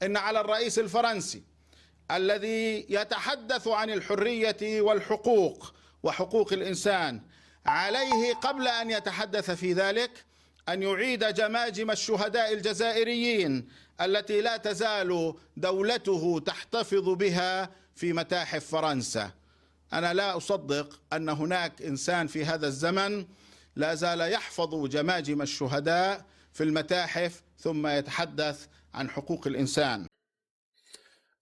إن على الرئيس الفرنسي الذي يتحدث عن الحرية والحقوق وحقوق الإنسان، عليه قبل أن يتحدث في ذلك أن يعيد جماجم الشهداء الجزائريين التي لا تزال دولته تحتفظ بها في متاحف فرنسا. أنا لا أصدق أن هناك إنسان في هذا الزمن لا زال يحفظ جماجم الشهداء في المتاحف ثم يتحدث عن حقوق الإنسان.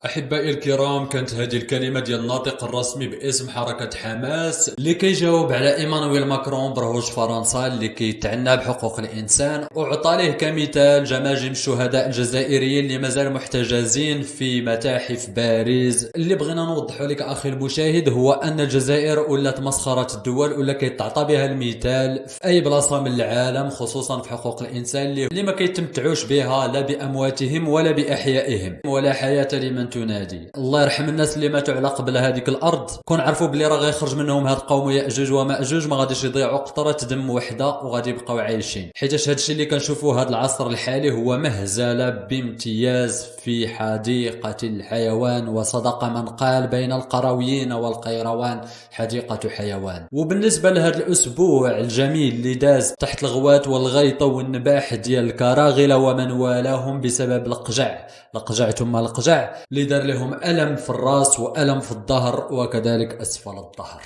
أحبائي الكرام، كانت هذه الكلمة ديال الناطق الرسمي باسم حركة حماس اللي كيجاوب على إيمانويل ماكرون برهوش فرنسا اللي كيتعنى بحقوق الإنسان، وعطى ليه كمثال جماجم الشهداء الجزائريين اللي مازال محتجزين في متاحف باريس. اللي بغينا نوضحوا لك أخي المشاهد هو أن الجزائر ولات مسخرة الدول، ولا كيتعطى بها المثال في أي بلاصة من العالم، خصوصا في حقوق الإنسان اللي ما كيتمتعوش بها لا بأمواتهم ولا بأحيائهم. ولا حياة لمن تنادي. الله يرحم الناس اللي ماتوا على قبل هذيك الارض، كون عرفوا بلي راه غيخرج منهم هاد قوم ياجوج وماجوج ما غاديش يضيعوا قطره دم وحده وغادي يبقاو عايشين. حيت هادشي اللي كنشوفوه هاد العصر الحالي هو مهزله بامتياز في حديقه الحيوان، وصدق من قال بين القرويين والقيروان حديقه حيوان. وبالنسبه لهذا الاسبوع الجميل اللي داز تحت الغوات والغيطه والنباح ديال الكراغله ومن والاهم بسبب القجع ثم القجع اللي دار لهم ألم في الراس وألم في الظهر وكذلك أسفل الظهر.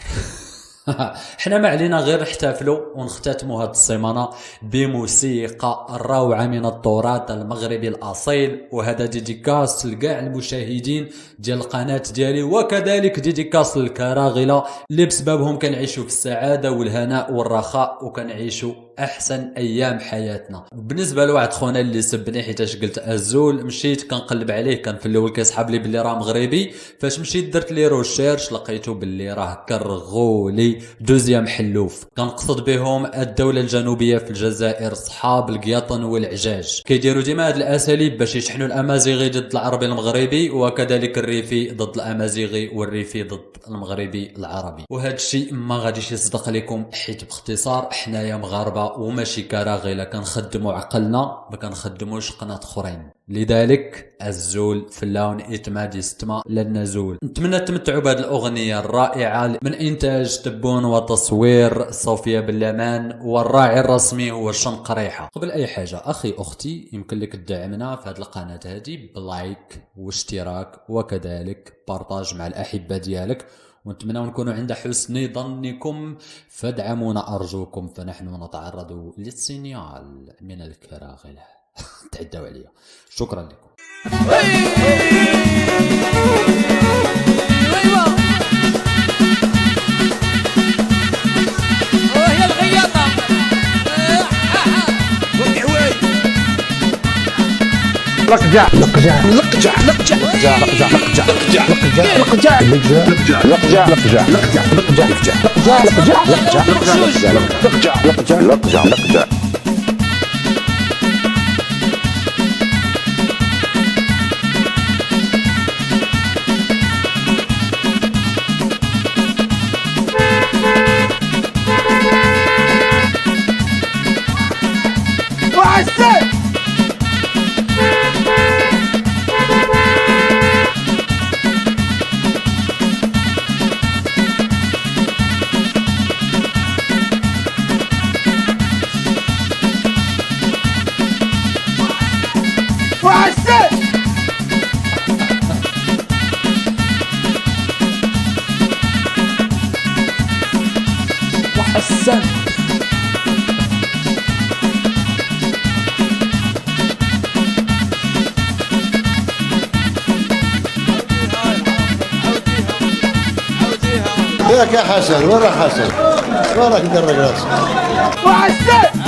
احنا ما علينا غير نحتفلوا ونختتموا هذه السيمانة بموسيقى الروعة من التراث المغربي الأصيل، وهذا ديديكاس لكاع المشاهدين ديال القناة ديالي، وكذلك ديديكاس للكراغلة اللي بسببهم كنعيشوا في السعادة والهناء والرخاء وكنعيشوا احسن ايام حياتنا. بالنسبه لواحد خونا اللي سبني حيتاش قلت ازول، مشيت كنقلب عليه، كان في الاول كيسحب لي باللي راه مغربي، فاش مشيت درت لي روشيرش لقيته باللي راه كرغولي دوزيام حلوف. كنقصد بهم الدوله الجنوبيه في الجزائر، صحاب القياطن والعجاج كيديروا ديما هاد الاساليب باش يشحنوا الامازيغي ضد العربي المغربي، وكذلك الريفي ضد الامازيغي والريفي ضد المغربي العربي. وهذا الشيء ما غاديش يصدق لكم، حيت باختصار حنايا مغاربه وماشي كراغله، كنخدموا عقلنا ما كنخدموش قناه اخرين. لذلك الزول في اللون اتماد يستمع للنزول. نتمنى تمتعوا بهذه الاغنيه الرائعه من انتاج تبون وتصوير صوفيا باللامان، والراعي الرسمي هو الشنقريحه. قبل اي حاجه اخي اختي يمكن لك تدعمنا في هذه القناه هذه بلايك واشتراك وكذلك بارطاج مع الاحبه ديالك، ونتمنى نكونوا عند حسن ظنكم، فادعمونا أرجوكم، فنحن نتعرض للسينيال من الكراغلة. تعدوا عليا. شكرا لكم. لقجع لقجع لقجع لقجع لقجع لقجع لقجع لقجع لقجع لقجع لقجع لقجع لقجع لقجع لقجع. وحسن ياك يا حسن، وين راح حسن؟ وين راك مدرق راسك؟ وحسن